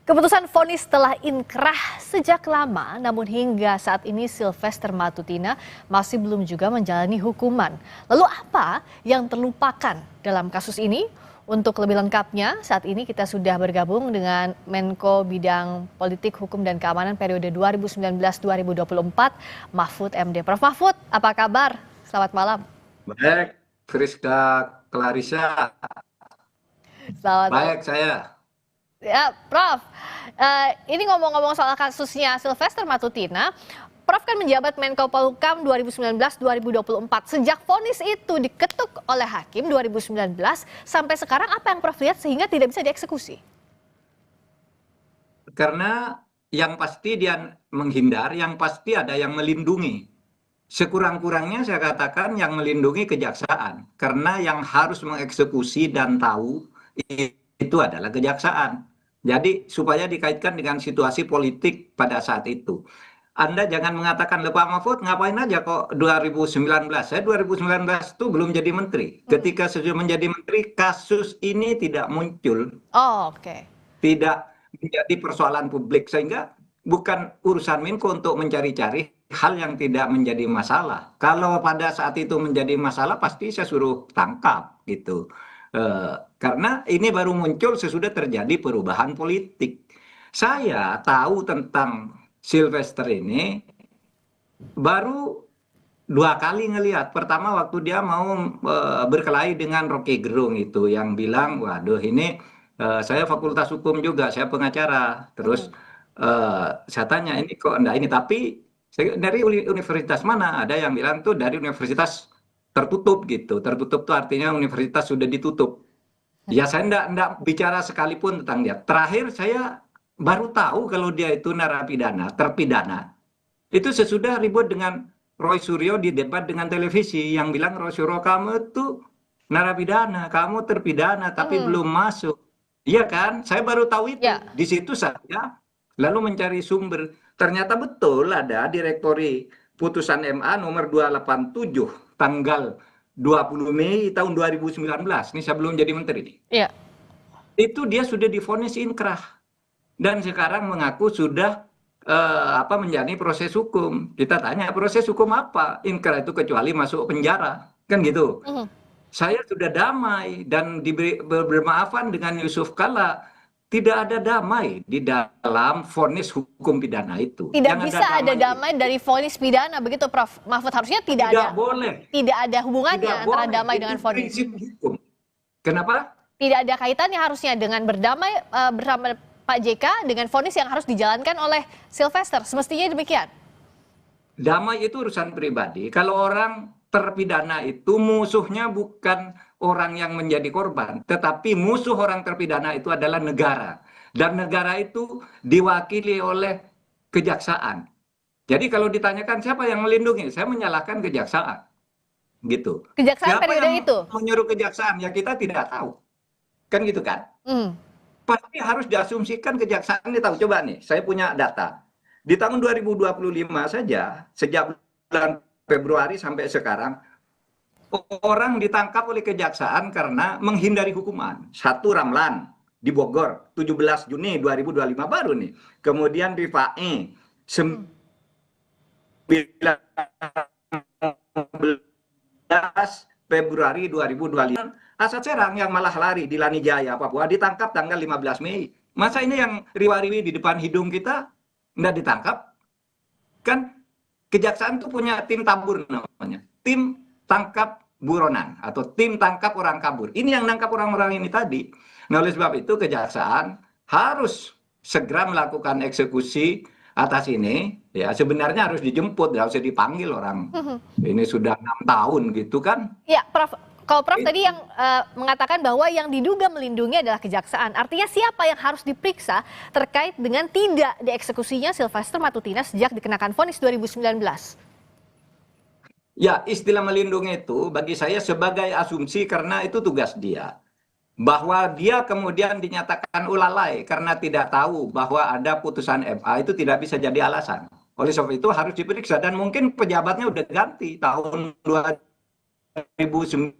Keputusan vonis telah inkrah sejak lama, namun hingga saat ini Sylvester Matutina masih belum juga menjalani hukuman. Lalu apa yang terlupakan dalam kasus ini? Untuk lebih lengkapnya, saat ini kita sudah bergabung dengan Menko Bidang Politik, Hukum, dan Keamanan periode 2019-2024, Mahfud MD. Prof. Mahfud, apa kabar? Selamat malam. Baik, Friska Clarissa. Selamat malam. Baik, saya. Ya, Prof. Ini ngomong-ngomong soal kasusnya Sylvester Matutina, Prof kan menjabat Menko Polhukam 2019-2024. Sejak vonis itu diketuk oleh hakim 2019 sampai sekarang, apa yang Prof lihat sehingga tidak bisa dieksekusi? Karena yang pasti dia menghindar, yang pasti ada yang melindungi. Sekurang-kurangnya saya katakan yang melindungi kejaksaan. Karena yang harus mengeksekusi dan tahu itu adalah kejaksaan. Jadi supaya dikaitkan dengan situasi politik pada saat itu. Anda jangan mengatakan, Pak Mahfud ngapain aja kok 2019. Saya 2019 itu belum jadi menteri. Ketika sudah menjadi menteri, kasus ini tidak muncul. Oh, oke. Tidak menjadi persoalan publik. Sehingga bukan urusan Menko untuk mencari-cari hal yang tidak menjadi masalah. Kalau pada saat itu menjadi masalah, pasti saya suruh tangkap gitu. Karena ini baru muncul sesudah terjadi perubahan politik. Saya tahu tentang Sylvester ini baru 2 kali ngelihat. Pertama waktu dia mau berkelahi dengan Rocky Gerung itu, yang bilang, waduh ini saya fakultas hukum juga, saya pengacara. Terus saya tanya, ini kok enggak ini, tapi dari universitas mana? Ada yang bilang tuh dari universitas tertutup gitu. Tertutup tuh artinya universitas sudah ditutup. Ya saya enggak bicara sekalipun tentang dia. Terakhir saya baru tahu kalau dia itu narapidana, terpidana. Itu sesudah ribut dengan Roy Suryo di debat dengan televisi yang bilang, Roy Suryo kamu tuh narapidana, kamu terpidana tapi belum masuk. Iya kan? Saya baru tahu itu. Ya. Di situ saya lalu mencari sumber. Ternyata betul ada direktori putusan MA nomor 287 tanggal 20 Mei tahun 2019. Ini saya belum jadi menteri nih. Iya. Itu dia sudah divonis inkrah. Dan sekarang mengaku sudah menjalani proses hukum. Kita tanya, proses hukum apa? Inkrah itu kecuali masuk penjara. Kan gitu. Saya sudah damai dan diberi bermaafan dengan Yusuf Kalla. Tidak ada damai di dalam vonis hukum pidana itu. Tidak Yang bisa ada damai dari vonis pidana, begitu Prof. Mahfud? Harusnya tidak ada. Boleh. Tidak ada hubungannya Tidak antara boleh. damai Itu dengan vonis. prinsip hukum. Kenapa? Tidak ada kaitannya harusnya dengan berdamai bersama Pak JK dengan vonis yang harus dijalankan oleh Sylvester. Semestinya demikian. Damai itu urusan pribadi. Kalau orang terpidana itu musuhnya bukan orang yang menjadi korban, tetapi musuh orang terpidana itu adalah negara. Dan negara itu diwakili oleh kejaksaan. Jadi kalau ditanyakan siapa yang melindungi, saya menyalahkan kejaksaan. Gitu. Kejaksaan Siapa periode yang itu? menyuruh kejaksaan? Ya kita tidak tahu. Kan gitu kan? Pasti harus diasumsikan kejaksaan ini tahu. Coba nih, saya punya data. Di tahun 2025 saja, sejak bulan Februari sampai sekarang, orang ditangkap oleh kejaksaan karena menghindari hukuman. 1 Ramlan di Bogor, 17 Juni 2025 baru nih. Kemudian Rifai, 19 Februari 2025. Asad Serang yang malah lari di Lanijaya, Papua, ditangkap tanggal 15 Mei. Masa ini yang riwa-riwi di depan hidung kita nggak ditangkap? Kan kejaksaan itu punya tim tabur namanya. Tim tangkap buronan atau tim tangkap orang kabur. Ini yang nangkap orang-orang ini tadi. Nah, oleh sebab itu kejaksaan harus segera melakukan eksekusi atas ini. Ya sebenarnya harus dijemput, nggak usah dipanggil orang. Ini sudah 6 tahun gitu kan. Ya, Prof. Kalau Prof tadi yang mengatakan bahwa yang diduga melindungi adalah kejaksaan, artinya siapa yang harus diperiksa terkait dengan tidak dieksekusinya Sylvester Matutina sejak dikenakan vonis 2019? Ya, istilah melindungi itu bagi saya sebagai asumsi karena itu tugas dia. Bahwa dia kemudian dinyatakan lalai karena tidak tahu bahwa ada putusan MA itu tidak bisa jadi alasan. Oleh sebab itu harus diperiksa dan mungkin pejabatnya udah ganti tahun 2019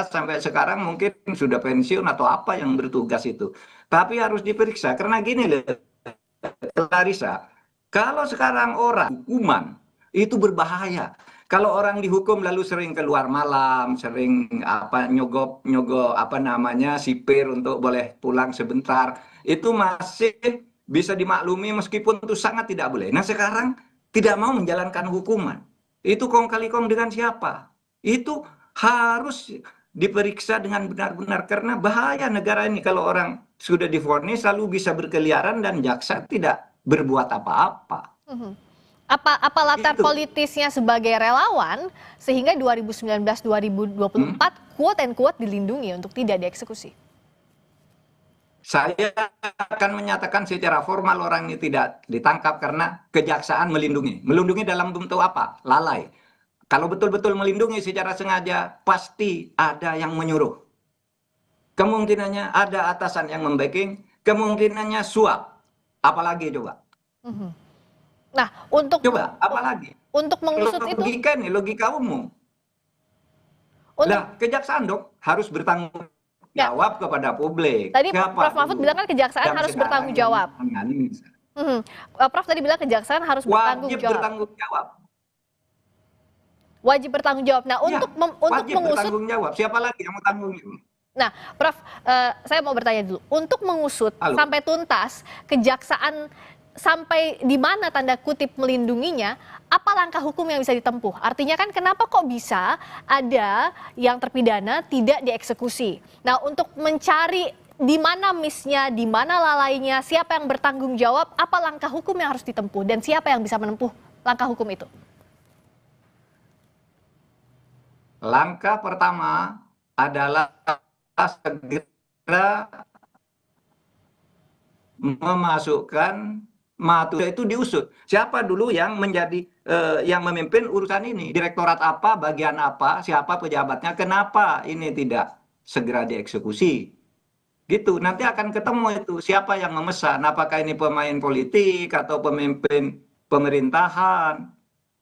sampai sekarang mungkin sudah pensiun atau apa yang bertugas itu. Tapi harus diperiksa karena gini loh, Clarissa, kalau sekarang orang hukuman itu berbahaya. Kalau orang dihukum lalu sering keluar malam, sering apa nyogok nyogok apa namanya sipir untuk boleh pulang sebentar, itu masih bisa dimaklumi meskipun itu sangat tidak boleh. Nah sekarang tidak mau menjalankan hukuman, itu kong kali kong dengan siapa? Itu harus diperiksa dengan benar-benar karena bahaya negara ini kalau orang sudah divonis lalu bisa berkeliaran dan jaksa tidak berbuat apa-apa. Mhm. Apa latar Itu. politisnya sebagai relawan sehingga 2019-2024 quote and quote dilindungi untuk tidak dieksekusi? Saya akan menyatakan secara formal orang ini tidak ditangkap karena kejaksaan melindungi. Melindungi dalam bentuk apa? Lalai. Kalau betul-betul melindungi secara sengaja, pasti ada yang menyuruh. Kemungkinannya ada atasan yang membacking, kemungkinannya suap. Apalagi coba? Mhm. Nah, untuk Coba, apalagi? untuk mengusut itu, Logika nih, logika umum. untuk Lah, kejaksaan dong harus bertanggung ya, jawab kepada publik. tadi Siapa Prof. Mahfud dulu bilang kan kejaksaan yang harus sekarang bertanggung yang jawab. menangani? Mhm. Prof tadi bilang kejaksaan harus bertanggung Wajib jawab. bertanggung jawab. Wajib bertanggung jawab. Nah, Ya, untuk wajib mengusut, bertanggung jawab. Siapa lagi yang mau tanggung jawab? nah, Prof, saya mau bertanya dulu. Untuk mengusut Halo. sampai tuntas kejaksaan sampai di mana tanda kutip melindunginya, apa langkah hukum yang bisa ditempuh? Artinya kan kenapa kok bisa ada yang terpidana tidak dieksekusi? Nah, untuk mencari di mana miss-nya, di mana lalainya, siapa yang bertanggung jawab, apa langkah hukum yang harus ditempuh dan siapa yang bisa menempuh langkah hukum itu? Langkah pertama adalah segera memasukkan Matuda itu diusut. Siapa dulu yang menjadi yang memimpin urusan ini? Direktorat apa, bagian apa, siapa pejabatnya, kenapa ini tidak segera dieksekusi? Gitu. Nanti akan ketemu itu siapa yang memesan, apakah ini pemain politik atau pemimpin pemerintahan,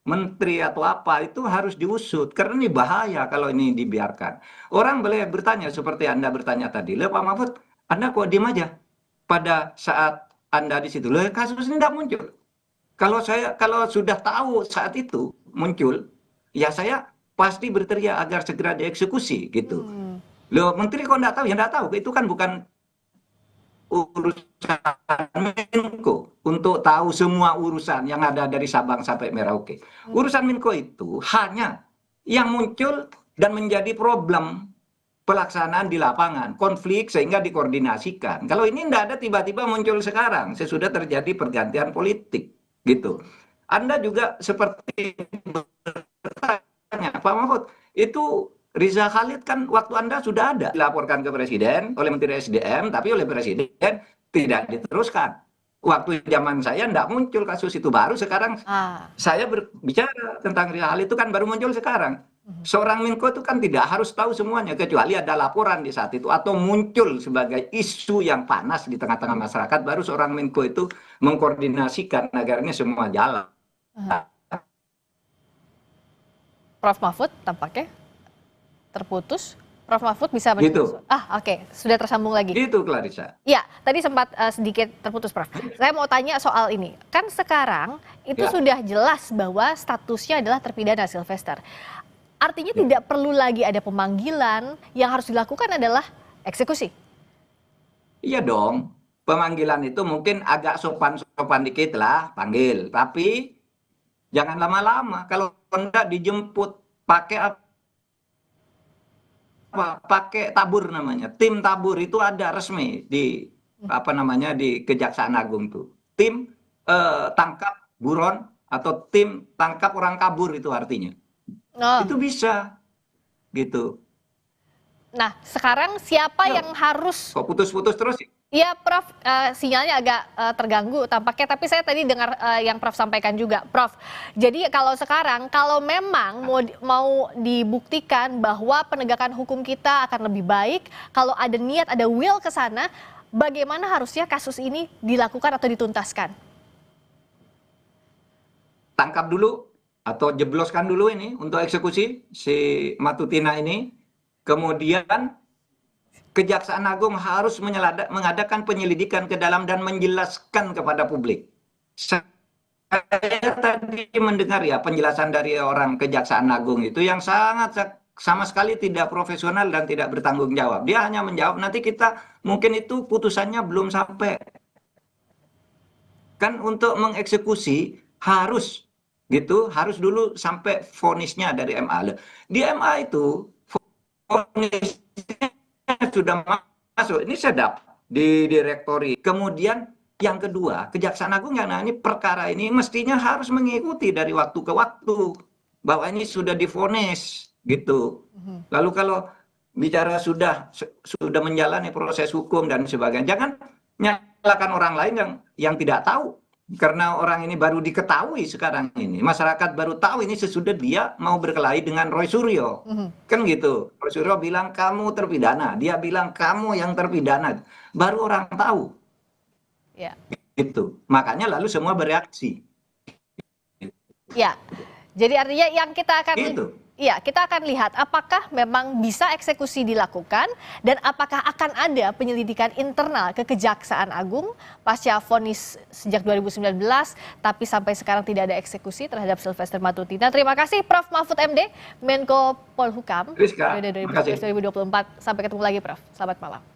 menteri atau apa, itu harus diusut karena ini bahaya kalau ini dibiarkan. Orang boleh bertanya seperti Anda bertanya tadi, "Loh Pak Mahfud, Anda kok diem aja pada saat Anda di situ?" Loh, kasus ini tidak muncul. Kalau sudah tahu saat itu muncul, ya saya pasti berteriak agar segera dieksekusi gitu. Hmm. Loh, menteri kok enggak tahu? Ya enggak tahu. Itu kan bukan urusan Menko untuk tahu semua urusan yang ada dari Sabang sampai Merauke. Urusan Menko itu hanya yang muncul dan menjadi problem pelaksanaan di lapangan, konflik sehingga dikoordinasikan. Kalau ini enggak ada tiba-tiba muncul sekarang, sesudah terjadi pergantian politik gitu. Anda juga seperti bertanya, Pak Mahfud, itu Riza Khalid kan waktu Anda sudah ada dilaporkan ke Presiden oleh Menteri SDM, tapi oleh Presiden tidak diteruskan. Waktu zaman saya tidak muncul kasus itu, baru sekarang saya berbicara tentang Riza Khalid itu kan baru muncul sekarang. Seorang Menko itu kan tidak harus tahu semuanya, kecuali ada laporan di saat itu atau muncul sebagai isu yang panas di tengah-tengah masyarakat, baru seorang Menko itu mengkoordinasikan agar ini semua jalan. Prof. Mahfud tampaknya terputus. Prof. Mahfud bisa Gitu. Oke, sudah tersambung lagi. Gitu, Clarissa. Ya, tadi sempat sedikit terputus, Prof. Saya mau tanya soal ini. Kan sekarang itu sudah jelas bahwa statusnya adalah terpidana Sylvester. Artinya tidak perlu lagi ada pemanggilan, yang harus dilakukan adalah eksekusi. Iya dong. Pemanggilan itu mungkin agak sopan-sopan dikit lah, panggil. Tapi jangan lama-lama. Kalau enggak dijemput pakai apa? Pakai tabur namanya. Tim tabur itu ada resmi di apa namanya di Kejaksaan Agung tuh. Tim tangkap buron atau tim tangkap orang kabur itu artinya. Itu bisa gitu. Nah, sekarang siapa yang harus... Kok putus-putus terus sih? Iya, Prof, sinyalnya agak terganggu tampaknya, tapi saya tadi dengar yang Prof sampaikan juga, Prof. Jadi kalau sekarang, kalau memang mau dibuktikan bahwa penegakan hukum kita akan lebih baik, kalau ada niat, ada will ke sana, bagaimana harusnya kasus ini dilakukan atau dituntaskan? Tangkap dulu atau jebloskan dulu ini untuk eksekusi si Matutina ini. Kemudian Kejaksaan Agung harus mengadakan penyelidikan ke dalam dan menjelaskan kepada publik. Saya tadi mendengar ya penjelasan dari orang Kejaksaan Agung itu yang sangat sama sekali tidak profesional dan tidak bertanggung jawab. Dia hanya menjawab nanti kita mungkin itu putusannya belum sampai. Kan untuk mengeksekusi harus gitu, harus dulu sampai vonisnya dari MA. Di MA itu vonisnya sudah masuk, ini sedap di direktori. Kemudian yang kedua, Kejaksaan Agung yang nangani perkara ini mestinya harus mengikuti dari waktu ke waktu bahwa ini sudah divonis gitu. Lalu kalau bicara sudah menjalani proses hukum dan sebagainya, jangan nyalakan orang lain yang tidak tahu. Karena orang ini baru diketahui sekarang ini, masyarakat baru tahu ini sesudah dia mau berkelahi dengan Roy Suryo, kan gitu. Roy Suryo bilang kamu terpidana, dia bilang kamu yang terpidana, baru orang tahu, Ya. gitu. Makanya lalu semua bereaksi. Ya, jadi artinya yang kita akan Gitu. ya, kita akan lihat apakah memang bisa eksekusi dilakukan dan apakah akan ada penyelidikan internal ke Kejaksaan Agung pasca vonis sejak 2019 tapi sampai sekarang tidak ada eksekusi terhadap Sylvester Matutina. Terima kasih Prof. Mahfud MD, Menko Polhukam Rizka, periode terima kasih. 2024. Sampai ketemu lagi Prof. Selamat malam.